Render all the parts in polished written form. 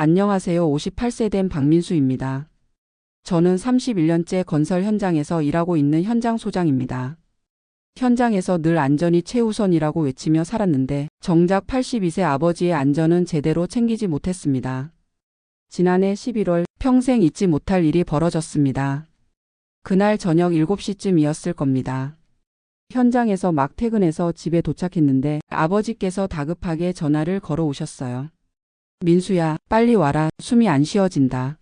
안녕하세요. 58세 된 박민수입니다. 저는 31년째 건설 현장에서 일하고 있는 현장 소장입니다. 현장에서 늘 안전이 최우선이라고 외치며 살았는데 정작 82세 아버지의 안전은 제대로 챙기지 못했습니다. 지난해 11월 평생 잊지 못할 일이 벌어졌습니다. 그날 저녁 7시쯤이었을 겁니다. 현장에서 막 퇴근해서 집에 도착했는데 아버지께서 다급하게 전화를 걸어 오셨어요. 민수야, 빨리 와라. 숨이 안 쉬어진다.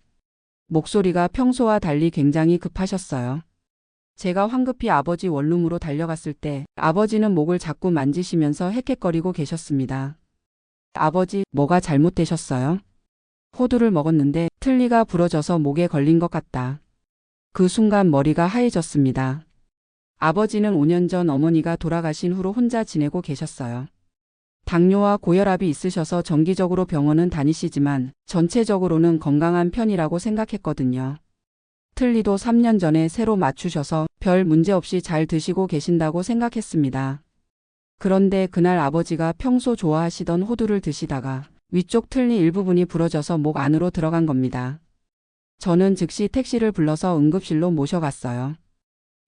목소리가 평소와 달리 굉장히 급하셨어요. 제가 황급히 아버지 원룸으로 달려갔을 때 아버지는 목을 자꾸 만지시면서 헥헥거리고 계셨습니다. 아버지, 뭐가 잘못되셨어요? 호두를 먹었는데 틀니가 부러져서 목에 걸린 것 같다. 그 순간 머리가 하얘졌습니다. 아버지는 5년 전 어머니가 돌아가신 후로 혼자 지내고 계셨어요. 당뇨와 고혈압이 있으셔서 정기적으로 병원은 다니시지만 전체적으로는 건강한 편이라고 생각했거든요. 틀니도 3년 전에 새로 맞추셔서 별 문제 없이 잘 드시고 계신다고 생각했습니다. 그런데 그날 아버지가 평소 좋아하시던 호두를 드시다가 위쪽 틀니 일부분이 부러져서 목 안으로 들어간 겁니다. 저는 즉시 택시를 불러서 응급실로 모셔갔어요.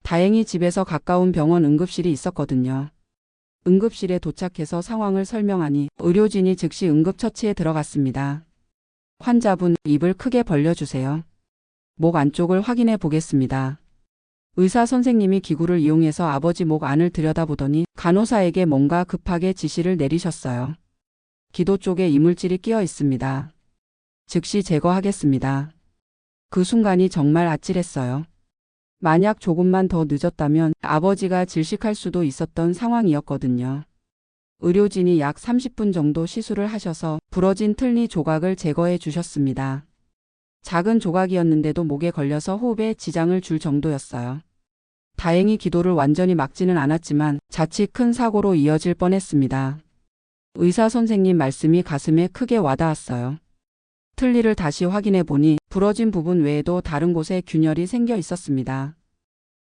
다행히 집에서 가까운 병원 응급실이 있었거든요. 응급실에 도착해서 상황을 설명하니 의료진이 즉시 응급처치에 들어갔습니다. 환자분, 입을 크게 벌려주세요. 목 안쪽을 확인해 보겠습니다. 의사 선생님이 기구를 이용해서 아버지 목 안을 들여다보더니 간호사에게 뭔가 급하게 지시를 내리셨어요. 기도 쪽에 이물질이 끼어 있습니다. 즉시 제거하겠습니다. 그 순간이 정말 아찔했어요. 만약 조금만 더 늦었다면 아버지가 질식할 수도 있었던 상황이었거든요. 의료진이 약 30분 정도 시술을 하셔서 부러진 틀니 조각을 제거해 주셨습니다. 작은 조각이었는데도 목에 걸려서 호흡에 지장을 줄 정도였어요. 다행히 기도를 완전히 막지는 않았지만 자칫 큰 사고로 이어질 뻔했습니다. 의사 선생님 말씀이 가슴에 크게 와닿았어요. 틀니를 다시 확인해 보니 부러진 부분 외에도 다른 곳에 균열이 생겨 있었습니다.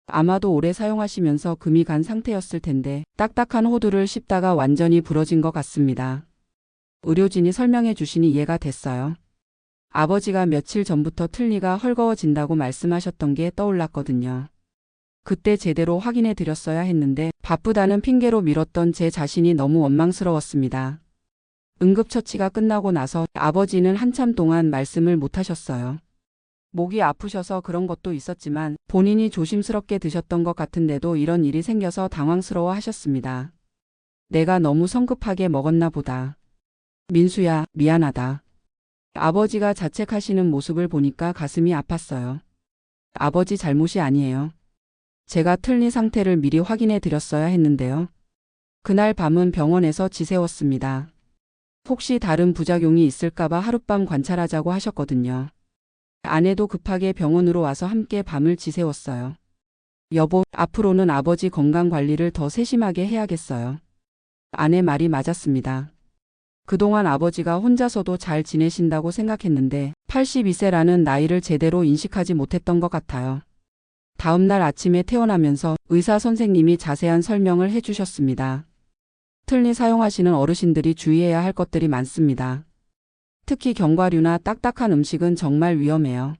아마도 오래 사용하시면서 금이 간 상태였을 텐데 딱딱한 호두를 씹다가 완전히 부러진 것 같습니다. 의료진이 설명해 주시니 이해가 됐어요. 아버지가 며칠 전부터 틀니가 헐거워진다고 말씀하셨던 게 떠올랐거든요. 그때 제대로 확인해 드렸어야 했는데 바쁘다는 핑계로 미뤘던 제 자신이 너무 원망스러웠습니다. 응급처치가 끝나고 나서 아버지는 한참 동안 말씀을 못 하셨어요. 목이 아프셔서 그런 것도 있었지만 본인이 조심스럽게 드셨던 것 같은데도 이런 일이 생겨서 당황스러워 하셨습니다. 내가 너무 성급하게 먹었나 보다. 민수야, 미안하다. 아버지가 자책하시는 모습을 보니까 가슴이 아팠어요. 아버지 잘못이 아니에요. 제가 틀니 상태를 미리 확인해 드렸어야 했는데요. 그날 밤은 병원에서 지새웠습니다. 혹시 다른 부작용이 있을까봐 하룻밤 관찰하자고 하셨거든요. 아내도 급하게 병원으로 와서 함께 밤을 지새웠어요. 여보, 앞으로는 아버지 건강 관리를 더 세심하게 해야겠어요. 아내 말이 맞았습니다. 그동안 아버지가 혼자서도 잘 지내신다고 생각했는데 82세라는 나이를 제대로 인식하지 못했던 것 같아요. 다음 날 아침에 퇴원하면서 의사 선생님이 자세한 설명을 해주셨습니다. 틀니 사용하시는 어르신들이 주의해야 할 것들이 많습니다. 특히 견과류나 딱딱한 음식은 정말 위험해요.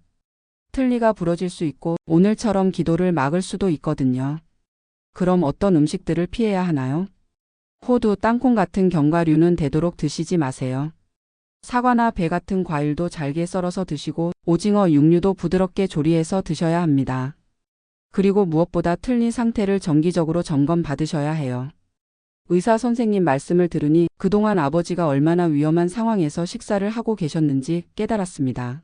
틀니가 부러질 수 있고 오늘처럼 기도를 막을 수도 있거든요. 그럼 어떤 음식들을 피해야 하나요? 호두, 땅콩 같은 견과류는 되도록 드시지 마세요. 사과나 배 같은 과일도 잘게 썰어서 드시고 오징어, 육류도 부드럽게 조리해서 드셔야 합니다. 그리고 무엇보다 틀니 상태를 정기적으로 점검 받으셔야 해요. 의사 선생님 말씀을 들으니 그동안 아버지가 얼마나 위험한 상황에서 식사를 하고 계셨는지 깨달았습니다.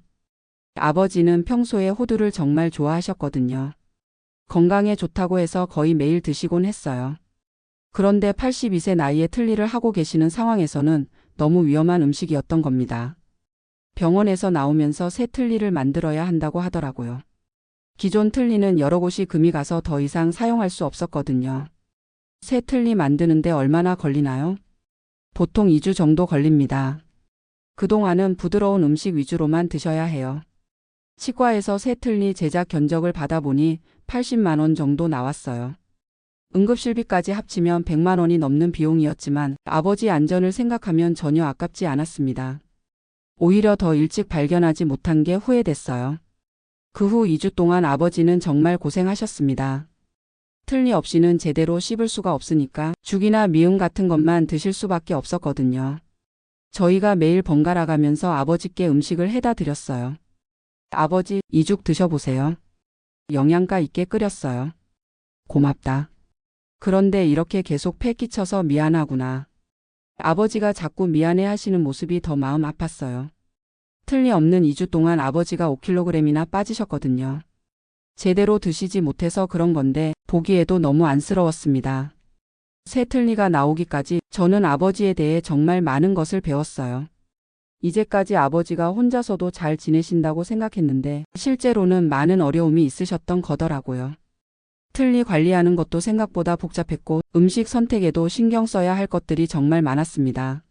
아버지는 평소에 호두를 정말 좋아하셨거든요. 건강에 좋다고 해서 거의 매일 드시곤 했어요. 그런데 82세 나이에 틀니를 하고 계시는 상황에서는 너무 위험한 음식이었던 겁니다. 병원에서 나오면서 새 틀니를 만들어야 한다고 하더라고요. 기존 틀니는 여러 곳이 금이 가서 더 이상 사용할 수 없었거든요. 새 틀니 만드는데 얼마나 걸리나요? 보통 2주 정도 걸립니다. 그동안은 부드러운 음식 위주로만 드셔야 해요. 치과에서 새 틀니 제작 견적을 받아보니 80만 원 정도 나왔어요. 응급실비까지 합치면 100만 원이 넘는 비용이었지만 아버지 안전을 생각하면 전혀 아깝지 않았습니다. 오히려 더 일찍 발견하지 못한 게 후회됐어요. 그 후 2주 동안 아버지는 정말 고생하셨습니다. 틀니 없이는 제대로 씹을 수가 없으니까 죽이나 미음 같은 것만 드실 수밖에 없었거든요. 저희가 매일 번갈아 가면서 아버지께 음식을 해다 드렸어요. 아버지, 이 죽 드셔보세요. 영양가 있게 끓였어요. 고맙다. 그런데 이렇게 계속 패 끼쳐서 미안하구나. 아버지가 자꾸 미안해 하시는 모습이 더 마음 아팠어요. 틀림없는 2주 동안 아버지가 5kg이나 빠지셨거든요. 제대로 드시지 못해서 그런 건데 보기에도 너무 안쓰러웠습니다. 새 틀니가 나오기까지 저는 아버지에 대해 정말 많은 것을 배웠어요. 이제까지 아버지가 혼자서도 잘 지내신다고 생각했는데 실제로는 많은 어려움이 있으셨던 거더라고요. 틀니 관리하는 것도 생각보다 복잡했고 음식 선택에도 신경 써야 할 것들이 정말 많았습니다.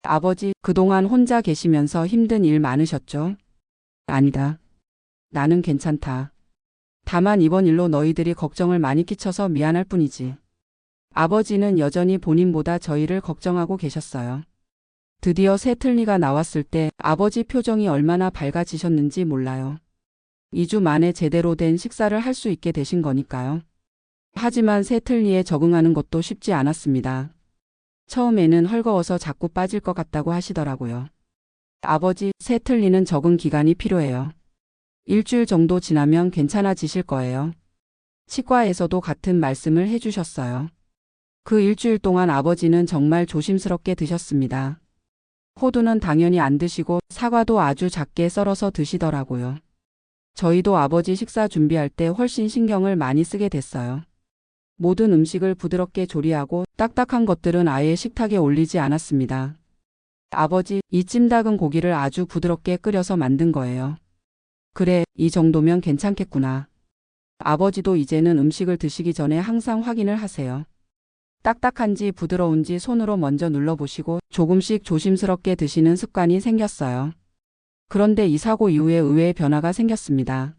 아버지, 그동안 혼자 계시면서 힘든 일 많으셨죠? 아니다. 나는 괜찮다. 다만 이번 일로 너희들이 걱정을 많이 끼쳐서 미안할 뿐이지. 아버지는 여전히 본인보다 저희를 걱정하고 계셨어요. 드디어 새 틀니가 나왔을 때 아버지 표정이 얼마나 밝아지셨는지 몰라요. 2주 만에 제대로 된 식사를 할 수 있게 되신 거니까요. 하지만 새 틀니에 적응하는 것도 쉽지 않았습니다. 처음에는 헐거워서 자꾸 빠질 것 같다고 하시더라고요. 아버지, 새 틀니는 적응 기간이 필요해요. 일주일 정도 지나면 괜찮아지실 거예요. 치과에서도 같은 말씀을 해주셨어요. 그 일주일 동안 아버지는 정말 조심스럽게 드셨습니다. 호두는 당연히 안 드시고 사과도 아주 작게 썰어서 드시더라고요. 저희도 아버지 식사 준비할 때 훨씬 신경을 많이 쓰게 됐어요. 모든 음식을 부드럽게 조리하고 딱딱한 것들은 아예 식탁에 올리지 않았습니다. 아버지, 이 찜닭은 고기를 아주 부드럽게 끓여서 만든 거예요. 그래, 이 정도면 괜찮겠구나. 아버지도 이제는 음식을 드시기 전에 항상 확인을 하세요. 딱딱한지 부드러운지 손으로 먼저 눌러보시고 조금씩 조심스럽게 드시는 습관이 생겼어요. 그런데 이 사고 이후에 의외의 변화가 생겼습니다.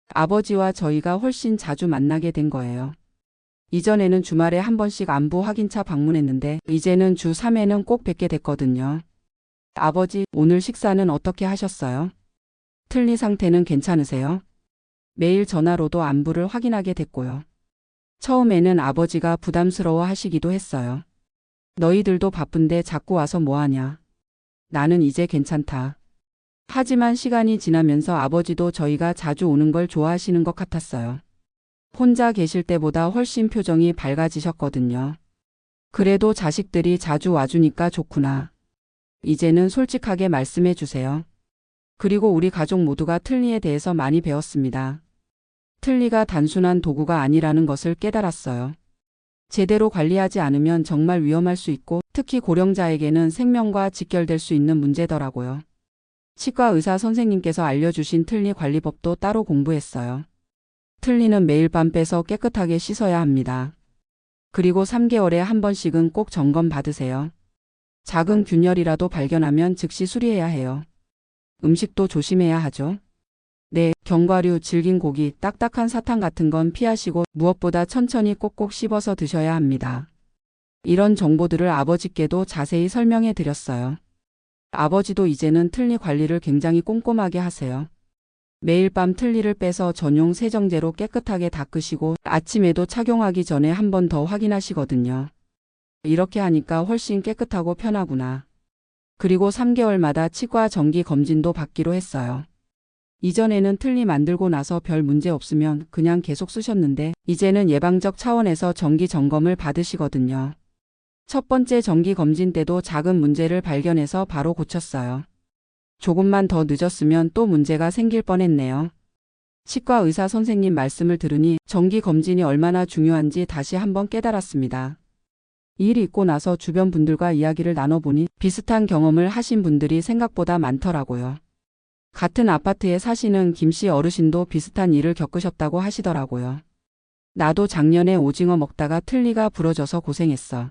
아버지와 저희가 훨씬 자주 만나게 된 거예요. 이전에는 주말에 한 번씩 안부 확인차 방문했는데 이제는 주 3회는 꼭 뵙게 됐거든요. 아버지, 오늘 식사는 어떻게 하셨어요? 틀니 상태는 괜찮으세요? 매일 전화로도 안부를 확인하게 됐고요. 처음에는 아버지가 부담스러워 하시기도 했어요. 너희들도 바쁜데 자꾸 와서 뭐하냐. 나는 이제 괜찮다. 하지만 시간이 지나면서 아버지도 저희가 자주 오는 걸 좋아하시는 것 같았어요. 혼자 계실 때보다 훨씬 표정이 밝아지셨거든요. 그래도 자식들이 자주 와주니까 좋구나. 이제는 솔직하게 말씀해 주세요. 그리고 우리 가족 모두가 틀니에 대해서 많이 배웠습니다. 틀니가 단순한 도구가 아니라는 것을 깨달았어요. 제대로 관리하지 않으면 정말 위험할 수 있고 특히 고령자에게는 생명과 직결될 수 있는 문제더라고요. 치과 의사 선생님께서 알려주신 틀니 관리법도 따로 공부했어요. 틀니는 매일 밤 빼서 깨끗하게 씻어야 합니다. 그리고 3개월에 한 번씩은 꼭 점검 받으세요. 작은 균열이라도 발견하면 즉시 수리해야 해요. 음식도 조심해야 하죠. 네, 견과류, 질긴 고기, 딱딱한 사탕 같은 건 피하시고 무엇보다 천천히 꼭꼭 씹어서 드셔야 합니다. 이런 정보들을 아버지께도 자세히 설명해 드렸어요. 아버지도 이제는 틀니 관리를 굉장히 꼼꼼하게 하세요. 매일 밤 틀니를 빼서 전용 세정제로 깨끗하게 닦으시고 아침에도 착용하기 전에 한 번 더 확인하시거든요. 이렇게 하니까 훨씬 깨끗하고 편하구나. 그리고 3개월마다 치과 정기 검진도 받기로 했어요. 이전에는 틀니 만들고 나서 별 문제 없으면 그냥 계속 쓰셨는데 이제는 예방적 차원에서 정기 점검을 받으시거든요. 첫 번째 정기 검진 때도 작은 문제를 발견해서 바로 고쳤어요. 조금만 더 늦었으면 또 문제가 생길 뻔했네요. 치과 의사 선생님 말씀을 들으니 정기 검진이 얼마나 중요한지 다시 한번 깨달았습니다. 이 일이 있고 나서 주변 분들과 이야기를 나눠보니 비슷한 경험을 하신 분들이 생각보다 많더라고요. 같은 아파트에 사시는 김씨 어르신도 비슷한 일을 겪으셨다고 하시더라고요. 나도 작년에 오징어 먹다가 틀니가 부러져서 고생했어.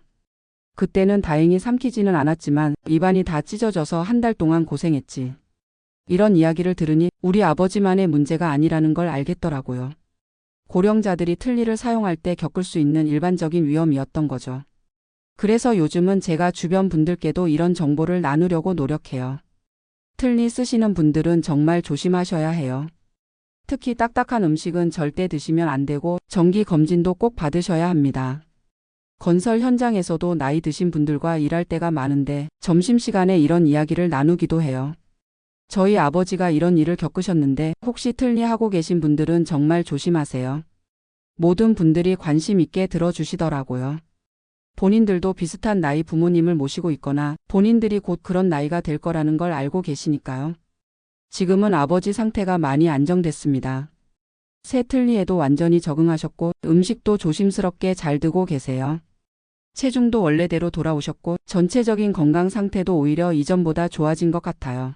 그때는 다행히 삼키지는 않았지만 입안이 다 찢어져서 한 달 동안 고생했지. 이런 이야기를 들으니 우리 아버지만의 문제가 아니라는 걸 알겠더라고요. 고령자들이 틀니를 사용할 때 겪을 수 있는 일반적인 위험이었던 거죠. 그래서 요즘은 제가 주변 분들께도 이런 정보를 나누려고 노력해요. 틀니 쓰시는 분들은 정말 조심하셔야 해요. 특히 딱딱한 음식은 절대 드시면 안 되고 정기 검진도 꼭 받으셔야 합니다. 건설 현장에서도 나이 드신 분들과 일할 때가 많은데 점심시간에 이런 이야기를 나누기도 해요. 저희 아버지가 이런 일을 겪으셨는데 혹시 틀니 하고 계신 분들은 정말 조심하세요. 모든 분들이 관심 있게 들어주시더라고요. 본인들도 비슷한 나이 부모님을 모시고 있거나 본인들이 곧 그런 나이가 될 거라는 걸 알고 계시니까요. 지금은 아버지 상태가 많이 안정됐습니다. 새 틀니에도 완전히 적응하셨고 음식도 조심스럽게 잘 드고 계세요. 체중도 원래대로 돌아오셨고 전체적인 건강 상태도 오히려 이전보다 좋아진 것 같아요.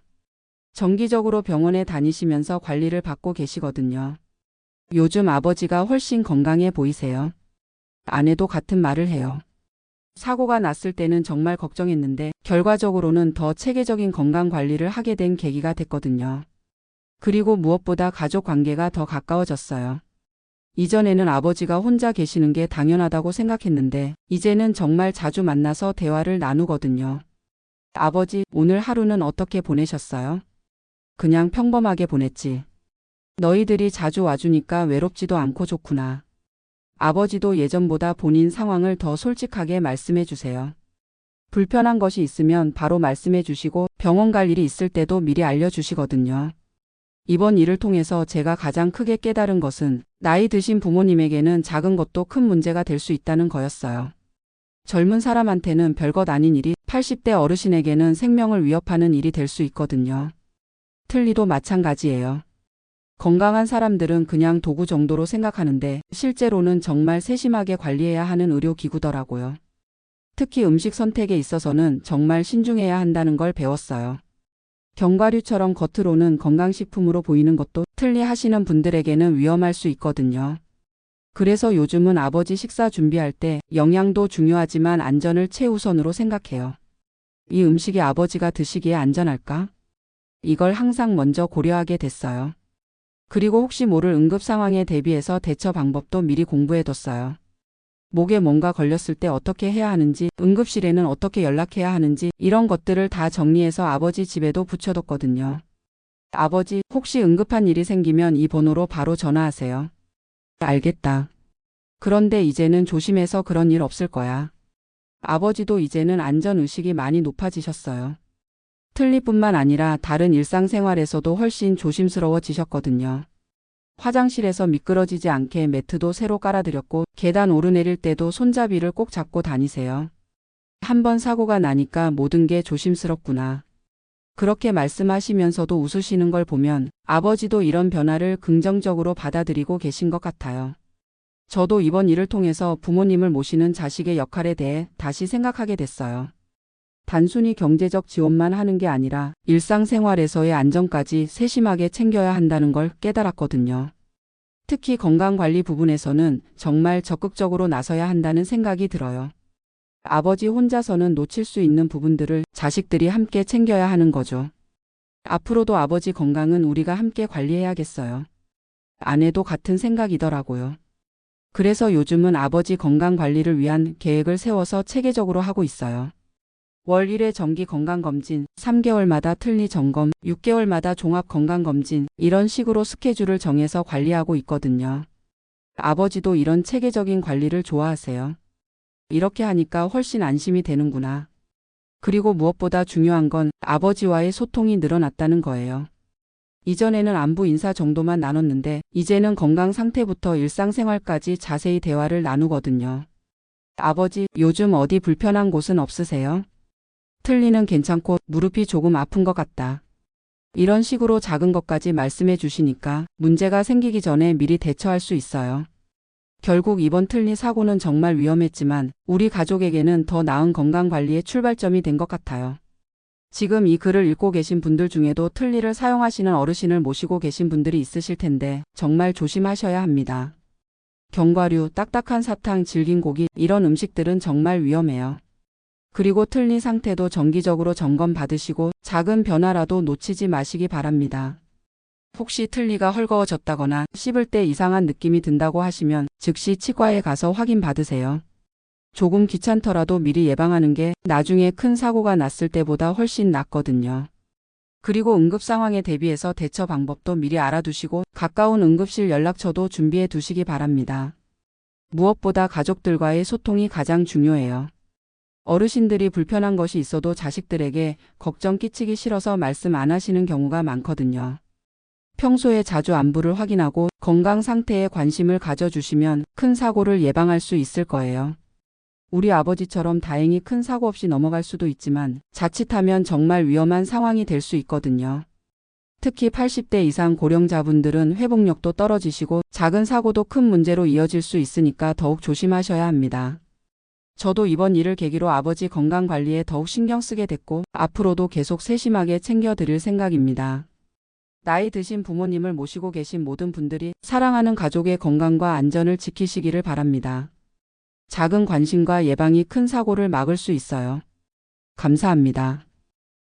정기적으로 병원에 다니시면서 관리를 받고 계시거든요. 요즘 아버지가 훨씬 건강해 보이세요. 아내도 같은 말을 해요. 사고가 났을 때는 정말 걱정했는데 결과적으로는 더 체계적인 건강 관리를 하게 된 계기가 됐거든요. 그리고 무엇보다 가족 관계가 더 가까워졌어요. 이전에는 아버지가 혼자 계시는 게 당연하다고 생각했는데 이제는 정말 자주 만나서 대화를 나누거든요. 아버지, 오늘 하루는 어떻게 보내셨어요? 그냥 평범하게 보냈지. 너희들이 자주 와주니까 외롭지도 않고 좋구나. 아버지도 예전보다 본인 상황을 더 솔직하게 말씀해 주세요. 불편한 것이 있으면 바로 말씀해 주시고 병원 갈 일이 있을 때도 미리 알려주시거든요. 이번 일을 통해서 제가 가장 크게 깨달은 것은 나이 드신 부모님에게는 작은 것도 큰 문제가 될 수 있다는 거였어요. 젊은 사람한테는 별것 아닌 일이 80대 어르신에게는 생명을 위협하는 일이 될 수 있거든요. 틀니도 마찬가지예요. 건강한 사람들은 그냥 도구 정도로 생각하는데 실제로는 정말 세심하게 관리해야 하는 의료기구더라고요. 특히 음식 선택에 있어서는 정말 신중해야 한다는 걸 배웠어요. 견과류처럼 겉으로는 건강식품으로 보이는 것도 틀니 하시는 분들에게는 위험할 수 있거든요. 그래서 요즘은 아버지 식사 준비할 때 영양도 중요하지만 안전을 최우선으로 생각해요. 이 음식이 아버지가 드시기에 안전할까? 이걸 항상 먼저 고려하게 됐어요. 그리고 혹시 모를 응급 상황에 대비해서 대처 방법도 미리 공부해뒀어요. 목에 뭔가 걸렸을 때 어떻게 해야 하는지, 응급실에는 어떻게 연락해야 하는지 이런 것들을 다 정리해서 아버지 집에도 붙여뒀거든요. 아버지, 혹시 응급한 일이 생기면 이 번호로 바로 전화하세요. 알겠다. 그런데 이제는 조심해서 그런 일 없을 거야. 아버지도 이제는 안전의식이 많이 높아지셨어요. 틀니뿐만 아니라 다른 일상생활에서도 훨씬 조심스러워지셨거든요. 화장실에서 미끄러지지 않게 매트도 새로 깔아드렸고 계단 오르내릴 때도 손잡이를 꼭 잡고 다니세요. 한번 사고가 나니까 모든 게 조심스럽구나. 그렇게 말씀하시면서도 웃으시는 걸 보면 아버지도 이런 변화를 긍정적으로 받아들이고 계신 것 같아요. 저도 이번 일을 통해서 부모님을 모시는 자식의 역할에 대해 다시 생각하게 됐어요. 단순히 경제적 지원만 하는 게 아니라 일상생활에서의 안전까지 세심하게 챙겨야 한다는 걸 깨달았거든요. 특히 건강관리 부분에서는 정말 적극적으로 나서야 한다는 생각이 들어요. 아버지 혼자서는 놓칠 수 있는 부분들을 자식들이 함께 챙겨야 하는 거죠. 앞으로도 아버지 건강은 우리가 함께 관리해야겠어요. 아내도 같은 생각이더라고요. 그래서 요즘은 아버지 건강 관리를 위한 계획을 세워서 체계적으로 하고 있어요. 월 1회 정기 건강검진, 3개월마다 틀니 점검, 6개월마다 종합건강검진 이런 식으로 스케줄을 정해서 관리하고 있거든요. 아버지도 이런 체계적인 관리를 좋아하세요. 이렇게 하니까 훨씬 안심이 되는구나. 그리고 무엇보다 중요한 건 아버지와의 소통이 늘어났다는 거예요. 이전에는 안부 인사 정도만 나눴는데 이제는 건강 상태부터 일상생활까지 자세히 대화를 나누거든요. 아버지, 요즘 어디 불편한 곳은 없으세요? 틀니는 괜찮고 무릎이 조금 아픈 것 같다. 이런 식으로 작은 것까지 말씀해 주시니까 문제가 생기기 전에 미리 대처할 수 있어요. 결국 이번 틀니 사고는 정말 위험했지만 우리 가족에게는 더 나은 건강관리의 출발점이 된 것 같아요. 지금 이 글을 읽고 계신 분들 중에도 틀니를 사용하시는 어르신을 모시고 계신 분들이 있으실 텐데 정말 조심하셔야 합니다. 견과류, 딱딱한 사탕, 질긴 고기 이런 음식들은 정말 위험해요. 그리고 틀니 상태도 정기적으로 점검 받으시고 작은 변화라도 놓치지 마시기 바랍니다. 혹시 틀니가 헐거워졌다거나 씹을 때 이상한 느낌이 든다고 하시면 즉시 치과에 가서 확인 받으세요. 조금 귀찮더라도 미리 예방하는 게 나중에 큰 사고가 났을 때보다 훨씬 낫거든요. 그리고 응급 상황에 대비해서 대처 방법도 미리 알아두시고 가까운 응급실 연락처도 준비해 두시기 바랍니다. 무엇보다 가족들과의 소통이 가장 중요해요. 어르신들이 불편한 것이 있어도 자식들에게 걱정 끼치기 싫어서 말씀 안 하시는 경우가 많거든요. 평소에 자주 안부를 확인하고 건강 상태에 관심을 가져주시면 큰 사고를 예방할 수 있을 거예요. 우리 아버지처럼 다행히 큰 사고 없이 넘어갈 수도 있지만 자칫하면 정말 위험한 상황이 될 수 있거든요. 특히 80대 이상 고령자분들은 회복력도 떨어지시고 작은 사고도 큰 문제로 이어질 수 있으니까 더욱 조심하셔야 합니다. 저도 이번 일을 계기로 아버지 건강 관리에 더욱 신경 쓰게 됐고 앞으로도 계속 세심하게 챙겨드릴 생각입니다. 나이 드신 부모님을 모시고 계신 모든 분들이 사랑하는 가족의 건강과 안전을 지키시기를 바랍니다. 작은 관심과 예방이 큰 사고를 막을 수 있어요. 감사합니다.